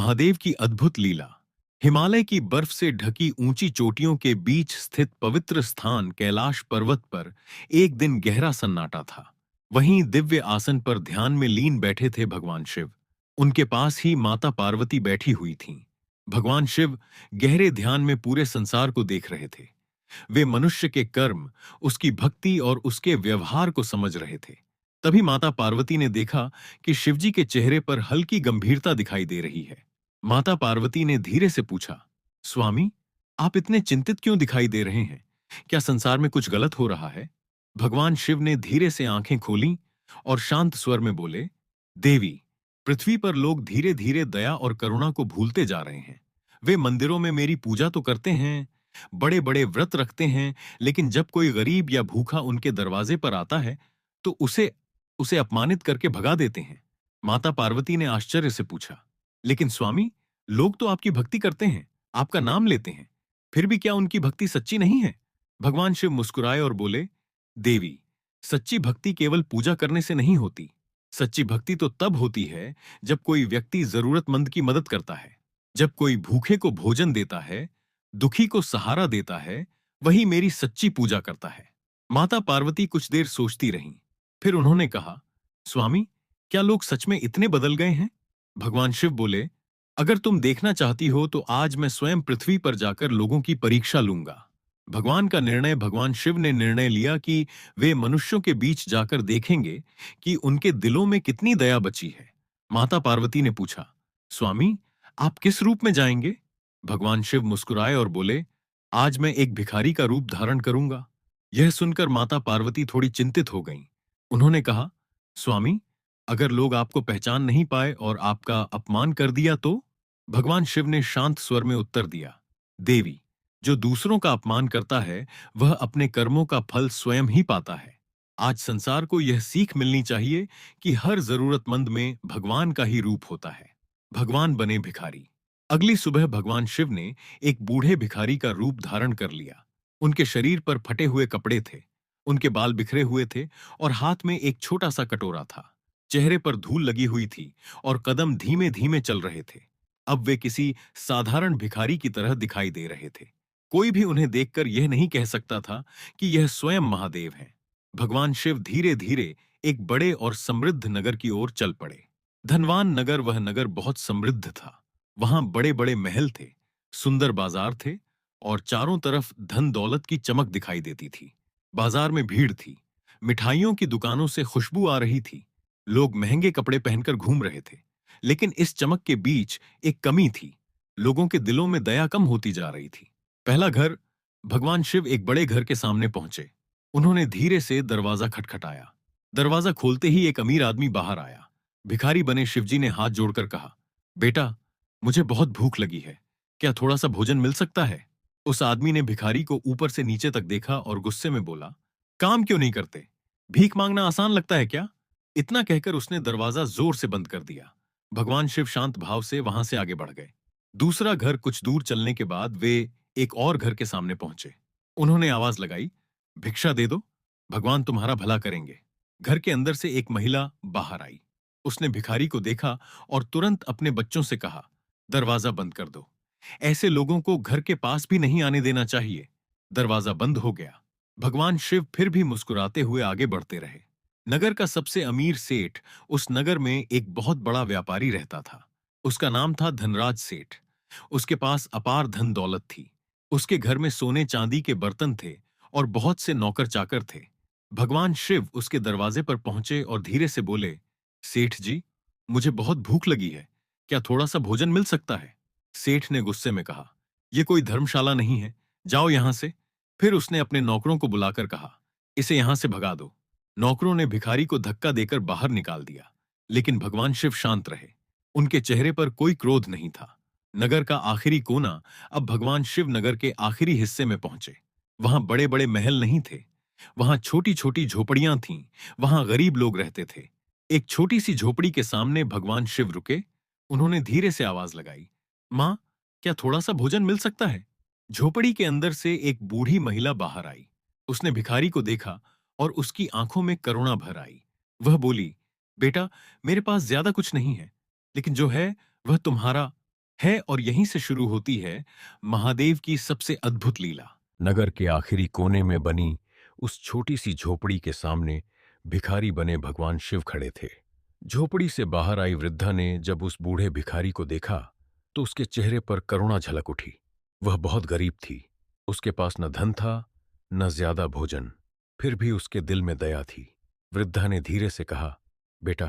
महादेव की अद्भुत लीला। हिमालय की बर्फ से ढकी ऊंची चोटियों के बीच स्थित पवित्र स्थान कैलाश पर्वत पर एक दिन गहरा सन्नाटा था। वहीं दिव्य आसन पर ध्यान में लीन बैठे थे भगवान शिव। उनके पास ही माता पार्वती बैठी हुई थीं। भगवान शिव गहरे ध्यान में पूरे संसार को देख रहे थे। वे मनुष्य के कर्म, उसकी भक्ति और उसके व्यवहार को समझ रहे थे। तभी माता पार्वती ने देखा कि शिवजी के चेहरे पर हल्की गंभीरता दिखाई दे रही है। माता पार्वती ने धीरे से पूछा, स्वामी, आप इतने चिंतित क्यों दिखाई दे रहे हैं? क्या संसार में कुछ गलत हो रहा है? भगवान शिव ने धीरे से आंखें खोलीं और शांत स्वर में बोले, देवी, पृथ्वी पर लोग धीरे धीरे दया और करुणा को भूलते जा रहे हैं। वे मंदिरों में मेरी पूजा तो करते हैं, बड़े बड़े व्रत रखते हैं, लेकिन जब कोई गरीब या भूखा उनके दरवाजे पर आता है तो उसे उसे अपमानित करके भगा देते हैं। माता पार्वती ने आश्चर्य से पूछा, लेकिन स्वामी, लोग तो आपकी भक्ति करते हैं, आपका नाम लेते हैं, फिर भी क्या उनकी भक्ति सच्ची नहीं है? भगवान शिव मुस्कुराए और बोले, देवी, सच्ची भक्ति केवल पूजा करने से नहीं होती। सच्ची भक्ति तो तब होती है जब कोई व्यक्ति जरूरतमंद की मदद करता है, जब कोई भूखे को भोजन देता है, दुखी को सहारा देता है, वही मेरी सच्ची पूजा करता है। माता पार्वती कुछ देर सोचती रहीं। फिर उन्होंने कहा, स्वामी, क्या लोग सच में इतने बदल गए हैं? भगवान शिव बोले, अगर तुम देखना चाहती हो तो आज मैं स्वयं पृथ्वी पर जाकर लोगों की परीक्षा लूंगा। भगवान शिव ने निर्णय लिया कि वे मनुष्यों के बीच जाकर देखेंगे कि उनके दिलों में कितनी दया बची है। माता पार्वती ने पूछा, स्वामी, आप किस रूप में जाएंगे? भगवान शिव मुस्कुराए और बोले, आज मैं एक भिखारी का रूप धारण करूंगा। यह सुनकर माता पार्वती थोड़ी चिंतित हो गईं। उन्होंने कहा, स्वामी, अगर लोग आपको पहचान नहीं पाए और आपका अपमान कर दिया तो? भगवान शिव ने शांत स्वर में उत्तर दिया, देवी, जो दूसरों का अपमान करता है वह अपने कर्मों का फल स्वयं ही पाता है। आज संसार को यह सीख मिलनी चाहिए कि हर जरूरतमंद में भगवान का ही रूप होता है। भगवान बने भिखारी। अगली सुबह भगवान शिव ने एक बूढ़े भिखारी का रूप धारण कर लिया। उनके शरीर पर फटे हुए कपड़े थे, उनके बाल बिखरे हुए थे और हाथ में एक छोटा सा कटोरा था। चेहरे पर धूल लगी हुई थी और कदम धीमे धीमे चल रहे थे। अब वे किसी साधारण भिखारी की तरह दिखाई दे रहे थे। कोई भी उन्हें देखकर यह नहीं कह सकता था कि यह स्वयं महादेव हैं। भगवान शिव धीरे धीरे एक बड़े और समृद्ध नगर की ओर चल पड़े। धनवान नगर, वह नगर बहुत समृद्ध था। वहां बड़े बड़े महल थे, सुंदर बाजार थे और चारों तरफ धन दौलत की चमक दिखाई देती थी। बाजार में भीड़ थी, मिठाइयों की दुकानों से खुशबू आ रही थी, लोग महंगे कपड़े पहनकर घूम रहे थे। लेकिन इस चमक के बीच एक कमी थी, लोगों के दिलों में दया कम होती जा रही थी। पहला घर। भगवान शिव एक बड़े घर के सामने पहुंचे। उन्होंने धीरे से दरवाजा खटखटाया। दरवाजा खोलते ही एक अमीर आदमी बाहर आया। भिखारी बने शिवजी ने हाथ जोड़कर कहा, बेटा, मुझे बहुत भूख लगी है, क्या थोड़ा सा भोजन मिल सकता है? उस आदमी ने भिखारी को ऊपर से नीचे तक देखा और गुस्से में बोला, काम क्यों नहीं करते? भीख मांगना आसान लगता है क्या? इतना कहकर उसने दरवाजा जोर से बंद कर दिया। भगवान शिव शांत भाव से वहां से आगे बढ़ गए। दूसरा घर। कुछ दूर चलने के बाद वे एक और घर के सामने पहुंचे। उन्होंने आवाज लगाई, भिक्षा दे दो, भगवान तुम्हारा भला करेंगे। घर के अंदर से एक महिला बाहर आई। उसने भिखारी को देखा और तुरंत अपने बच्चों से कहा, दरवाजा बंद कर दो, ऐसे लोगों को घर के पास भी नहीं आने देना चाहिए। दरवाजा बंद हो गया। भगवान शिव फिर भी मुस्कुराते हुए आगे बढ़ते रहे। नगर का सबसे अमीर सेठ, उस नगर में एक बहुत बड़ा व्यापारी रहता था। उसका नाम था धनराज सेठ। उसके पास अपार धन दौलत थी। उसके घर में सोने चांदी के बर्तन थे और बहुत से नौकर चाकर थे। भगवान शिव उसके दरवाजे पर पहुंचे और धीरे से बोले, सेठ जी, मुझे बहुत भूख लगी है, क्या थोड़ा सा भोजन मिल सकता है? सेठ ने गुस्से में कहा, यह कोई धर्मशाला नहीं है, जाओ यहां से। फिर उसने अपने नौकरों को बुलाकर कहा, इसे यहां से भगा दो। नौकरों ने भिखारी को धक्का देकर बाहर निकाल दिया। लेकिन भगवान शिव शांत रहे। उनके चेहरे पर कोई क्रोध नहीं था। नगर का आखिरी कोना। अब भगवान शिव नगर के आखिरी हिस्से में पहुंचे। वहां बड़े बड़े महल नहीं थे, वहां छोटी छोटी झोपड़ियां थीं। वहां गरीब लोग रहते थे। एक छोटी सी झोपड़ी के सामने भगवान शिव रुके। उन्होंने धीरे से आवाज लगाई, मां, क्या थोड़ा सा भोजन मिल सकता है? झोपड़ी के अंदर से एक बूढ़ी महिला बाहर आई। उसने भिखारी को देखा और उसकी आंखों में करुणा भर आई। वह बोली, बेटा, मेरे पास ज्यादा कुछ नहीं है, लेकिन जो है वह तुम्हारा है और यहीं से शुरू होती है महादेव की सबसे अद्भुत लीला। नगर के आखिरी कोने में बनी उस छोटी सी झोपड़ी के सामने भिखारी बने भगवान शिव खड़े थे। झोपड़ी से बाहर आई वृद्धा ने जब उस बूढ़े भिखारी को देखा तो उसके चेहरे पर करुणा झलक उठी। वह बहुत गरीब थी। उसके पास न धन था, न ज्यादा भोजन, फिर भी उसके दिल में दया थी। वृद्धा ने धीरे से कहा, बेटा,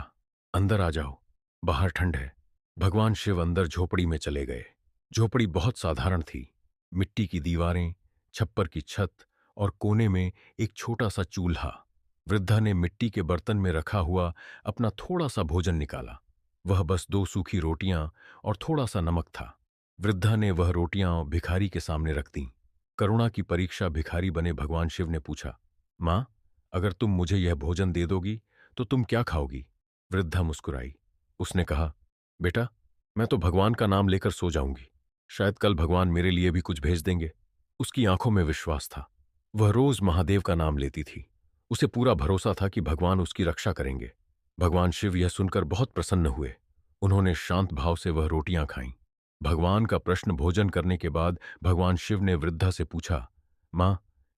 अंदर आ जाओ, बाहर ठंड है। भगवान शिव अंदर झोपड़ी में चले गए। झोपड़ी बहुत साधारण थी। मिट्टी की दीवारें, छप्पर की छत और कोने में एक छोटा सा चूल्हा। वृद्धा ने मिट्टी के बर्तन में रखा हुआ अपना थोड़ा सा भोजन निकाला। वह बस 2 सूखी रोटियां और थोड़ा सा नमक था। वृद्धा ने वह रोटियां भिखारी के सामने रख दीं। करुणा की परीक्षा भिखारी बने भगवान शिव ने पूछा, मां, अगर तुम मुझे यह भोजन दे दोगी तो तुम क्या खाओगी? वृद्धा मुस्कुराई। उसने कहा, बेटा, मैं तो भगवान का नाम लेकर सो जाऊंगी। शायद कल भगवान मेरे लिए भी कुछ भेज देंगे। उसकी आंखों में विश्वास था। वह रोज महादेव का नाम लेती थी। उसे पूरा भरोसा था कि भगवान उसकी रक्षा करेंगे। भगवान शिव यह सुनकर बहुत प्रसन्न हुए। उन्होंने शांत भाव से वह रोटियां खाईं। भगवान का प्रश्न भोजन करने के बाद भगवान शिव ने वृद्धा से पूछा, मां,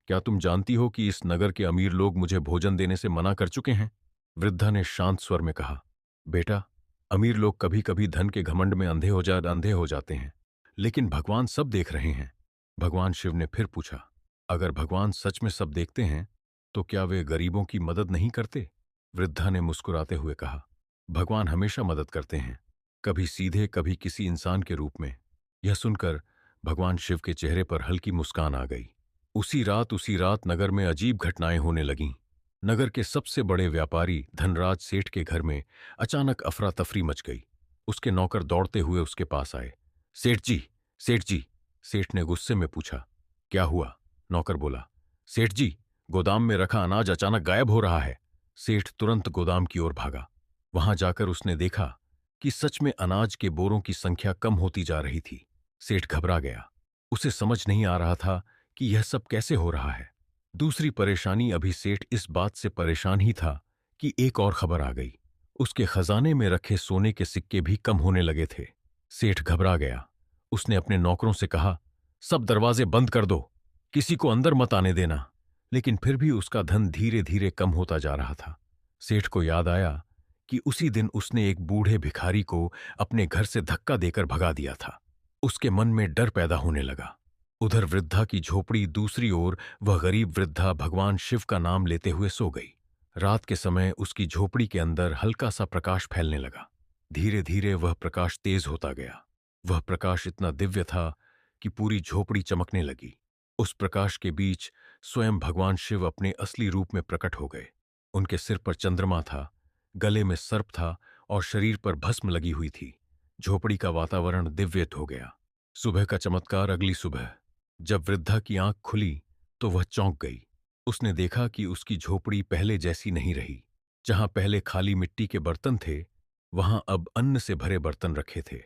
क्या तुम जानती हो कि इस नगर के अमीर लोग मुझे भोजन देने से मना कर चुके हैं? वृद्धा ने शांत स्वर में कहा, बेटा, अमीर लोग कभी कभी धन के घमंड में अंधे हो जाते हैं, लेकिन भगवान सब देख रहे हैं। भगवान शिव ने फिर पूछा, अगर भगवान सच में सब देखते हैं तो क्या वे गरीबों की मदद नहीं करते? वृद्धा ने मुस्कुराते हुए कहा, भगवान हमेशा मदद करते हैं, कभी सीधे, कभी किसी इंसान के रूप में। यह सुनकर भगवान शिव के चेहरे पर हल्की मुस्कान आ गई। उसी रात नगर में अजीब घटनाएं होने लगीं। नगर के सबसे बड़े व्यापारी धनराज सेठ के घर में अचानक अफरा तफरी मच गई। उसके नौकर दौड़ते हुए उसके पास आए। सेठ जी, सेठ जी। सेठ ने गुस्से में पूछा, क्या हुआ? नौकर बोला, सेठ जी, गोदाम में रखा अनाज अचानक गायब हो रहा है। सेठ तुरंत गोदाम की ओर भागा। वहां जाकर उसने देखा कि सच में अनाज के बोरों की संख्या कम होती जा रही थी। सेठ घबरा गया। उसे समझ नहीं आ रहा था कि यह सब कैसे हो रहा है। दूसरी परेशानी, अभी सेठ इस बात से परेशान ही था कि एक और खबर आ गई। उसके खजाने में रखे सोने के सिक्के भी कम होने लगे थे। सेठ घबरा गया। उसने अपने नौकरों से कहा, सब दरवाजे बंद कर दो, किसी को अंदर मत आने देना। लेकिन फिर भी उसका धन धीरे धीरे कम होता जा रहा था। सेठ को याद आया कि उसी दिन उसने एक बूढ़े भिखारी को अपने घर से धक्का देकर भगा दिया था। उसके मन में डर पैदा होने लगा। उधर वृद्धा की झोपड़ी दूसरी ओर वह गरीब वृद्धा भगवान शिव का नाम लेते हुए सो गई। रात के समय उसकी झोपड़ी के अंदर हल्का सा प्रकाश फैलने लगा। धीरे धीरे वह प्रकाश तेज होता गया। वह प्रकाश इतना दिव्य था कि पूरी झोपड़ी चमकने लगी। उस प्रकाश के बीच स्वयं भगवान शिव अपने असली रूप में प्रकट हो गए। उनके सिर पर चंद्रमा था, गले में सर्प था और शरीर पर भस्म लगी हुई थी। झोपड़ी का वातावरण दिव्य हो गया। सुबह का चमत्कार। अगली सुबह जब वृद्धा की आंख खुली तो वह चौंक गई। उसने देखा कि उसकी झोपड़ी पहले जैसी नहीं रही। जहां पहले खाली मिट्टी के बर्तन थे, वहां अब अन्न से भरे बर्तन रखे थे।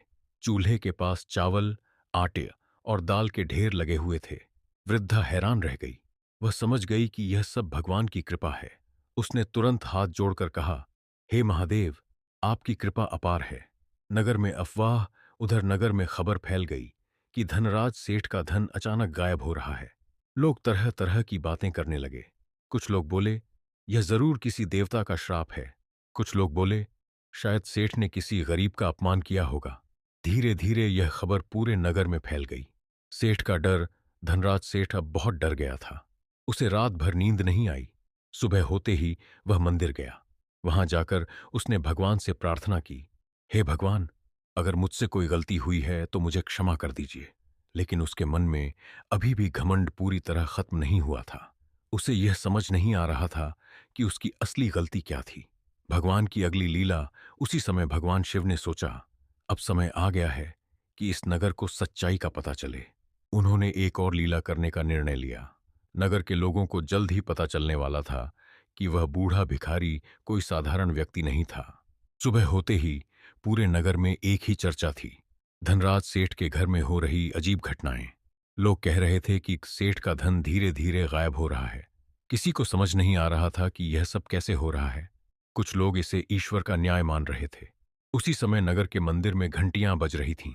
चूल्हे के पास चावल, आटे और दाल के ढेर लगे हुए थे। वृद्धा हैरान रह गई। वह समझ गई कि यह सब भगवान की कृपा है। उसने तुरंत हाथ जोड़कर कहा, हे महादेव, आपकी कृपा अपार है। नगर में अफवाह, उधर नगर में खबर फैल गई कि धनराज सेठ का धन अचानक गायब हो रहा है। लोग तरह तरह की बातें करने लगे। कुछ लोग बोले, यह जरूर किसी देवता का श्राप है। कुछ लोग बोले, शायद सेठ ने किसी गरीब का अपमान किया होगा। धीरे धीरे यह खबर पूरे नगर में फैल गई। सेठ का डर, धनराज सेठ अब बहुत डर गया था। उसे रात भर नींद नहीं आई। सुबह होते ही वह मंदिर गया। वहां जाकर उसने भगवान से प्रार्थना की, हे भगवान, अगर मुझसे कोई गलती हुई है तो मुझे क्षमा कर दीजिए। लेकिन उसके मन में अभी भी घमंड पूरी तरह खत्म नहीं हुआ था। उसे यह समझ नहीं आ रहा था कि उसकी असली गलती क्या थी। भगवान की अगली लीला। उसी समय भगवान शिव ने सोचा, अब समय आ गया है कि इस नगर को सच्चाई का पता चले। उन्होंने एक और लीला करने का निर्णय लिया। नगर के लोगों को जल्द ही पता चलने वाला था कि वह बूढ़ा भिखारी कोई साधारण व्यक्ति नहीं था। सुबह होते ही पूरे नगर में एक ही चर्चा थी, धनराज सेठ के घर में हो रही अजीब घटनाएं। लोग कह रहे थे कि सेठ का धन धीरे धीरे गायब हो रहा है। किसी को समझ नहीं आ रहा था कि यह सब कैसे हो रहा है। कुछ लोग इसे ईश्वर का न्याय मान रहे थे। उसी समय नगर के मंदिर में घंटियां बज रही थीं।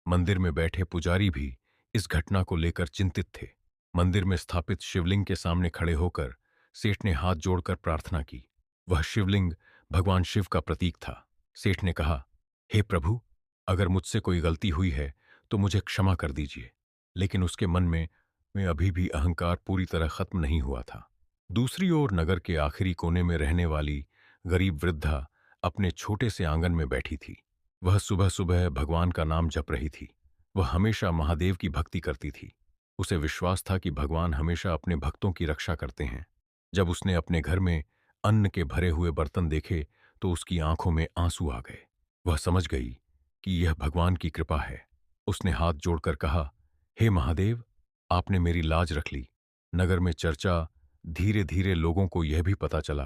मंदिर में बैठे पुजारी भी इस घटना को लेकर चिंतित थे। मंदिर में स्थापित शिवलिंग के सामने खड़े होकर सेठ ने हाथ जोड़कर प्रार्थना की। वह शिवलिंग भगवान शिव का प्रतीक था। सेठ ने कहा, हे प्रभु, अगर मुझसे कोई गलती हुई है तो मुझे क्षमा कर दीजिए। लेकिन उसके मन में अभी भी अहंकार पूरी तरह खत्म नहीं हुआ था। दूसरी ओर नगर के आखिरी कोने में रहने वाली गरीब वृद्धा अपने छोटे से आंगन में बैठी थी। वह सुबह सुबह भगवान का नाम जप रही थी। वह हमेशा महादेव की भक्ति करती थी। उसे विश्वास था कि भगवान हमेशा अपने भक्तों की रक्षा करते हैं। जब उसने अपने घर में अन्न के भरे हुए बर्तन देखे तो उसकी आंखों में आंसू आ गए। वह समझ गई कि यह भगवान की कृपा है। उसने हाथ जोड़कर कहा, हे महादेव, आपने मेरी लाज रख ली। नगर में चर्चा धीरे धीरे लोगों को यह भी पता चला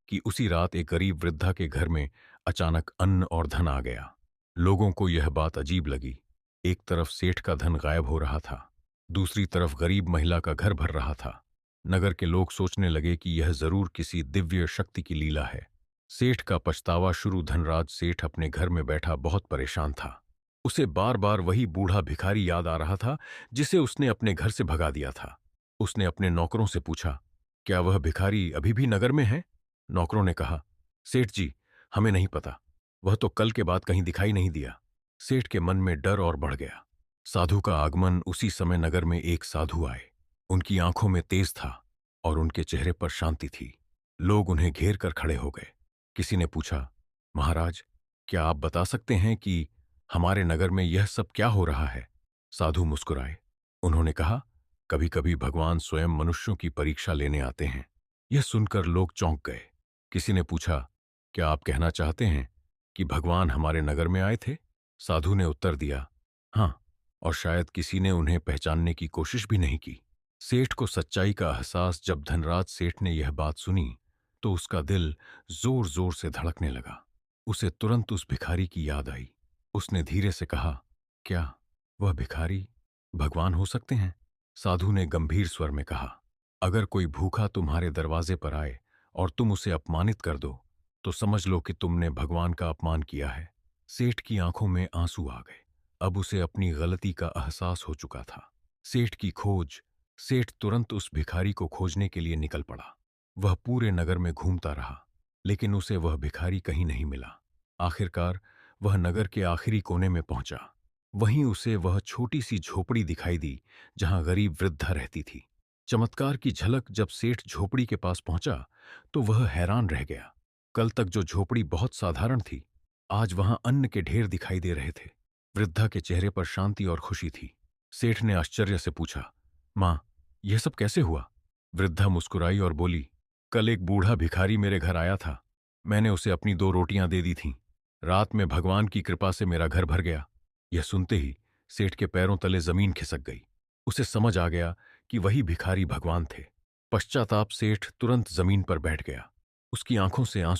कि उसी रात एक गरीब वृद्धा के घर में अचानक अन्न और धन आ गया। लोगों को यह बात अजीब लगी। एक तरफ सेठ का धन गायब हो रहा था, दूसरी तरफ गरीब महिला का घर भर रहा था। नगर के लोग सोचने लगे कि यह जरूर किसी दिव्य शक्ति की लीला है। सेठ का पछतावा शुरू। धनराज सेठ अपने घर में बैठा बहुत परेशान था। उसे बार बार वही बूढ़ा भिखारी याद आ रहा था जिसे उसने अपने घर से भगा दिया था। उसने अपने नौकरों से पूछा, क्या वह भिखारी अभी भी नगर में है? नौकरों ने कहा, सेठ जी, हमें नहीं पता। वह तो कल के बाद कहीं दिखाई नहीं दिया। सेठ के मन में डर और बढ़ गया। साधु का आगमन। उसी समय नगर में एक साधु आए। उनकी आंखों में तेज था और उनके चेहरे पर शांति थी। लोग उन्हें घेर कर खड़े हो गए। किसी ने पूछा, महाराज, क्या आप बता सकते हैं कि हमारे नगर में यह सब क्या हो रहा है? साधु मुस्कुराए। उन्होंने कहा, कभी कभी भगवान स्वयं मनुष्यों की परीक्षा लेने आते हैं। यह सुनकर लोग चौंक गए। किसी ने पूछा, क्या आप कहना चाहते हैं कि भगवान हमारे नगर में आए थे? साधु ने उत्तर दिया, हाँ, और शायद किसी ने उन्हें पहचानने की कोशिश भी नहीं की। सेठ को सच्चाई का एहसास। जब धनराज सेठ ने यह बात सुनी तो उसका दिल जोर जोर से धड़कने लगा। उसे तुरंत उस भिखारी की याद आई। उसने धीरे से कहा, क्या वह भिखारी भगवान हो सकते हैं? साधु ने गंभीर स्वर में कहा, अगर कोई भूखा तुम्हारे दरवाजे पर आए और तुम उसे अपमानित कर दो तो समझ लो कि तुमने भगवान का अपमान किया है। सेठ की आंखों में आंसू आ गए। अब उसे अपनी गलती का एहसास हो चुका था। सेठ की खोज। सेठ तुरंत उस भिखारी को खोजने के लिए निकल पड़ा। वह पूरे नगर में घूमता रहा, लेकिन उसे वह भिखारी कहीं नहीं मिला। आखिरकार वह नगर के आखिरी कोने में पहुंचा। वहीं उसे वह छोटी सी झोपड़ी दिखाई दी जहां गरीब वृद्धा रहती थी। चमत्कार की झलक। जब सेठ झोपड़ी के पास पहुंचा तो वह हैरान रह गया। कल तक जो झोपड़ी बहुत साधारण थी, आज वहां अन्न के ढेर दिखाई दे रहे थे। वृद्धा के चेहरे पर शांति और खुशी थी। सेठ ने आश्चर्य से पूछा, मां, यह सब कैसे हुआ? वृद्धा मुस्कुराई और बोली, कल एक बूढ़ा भिखारी मेरे घर आया था। मैंने उसे अपनी 2 रोटियां दे दी थीं। रात में भगवान की कृपा से मेरा घर भर गया। यह सुनते ही सेठ के पैरों तले जमीन खिसक गई। उसे समझ आ गया कि वही भिखारी भगवान थे। पश्चाताप। सेठ तुरंत जमीन पर बैठ गया। उसकी आंखों से आंसू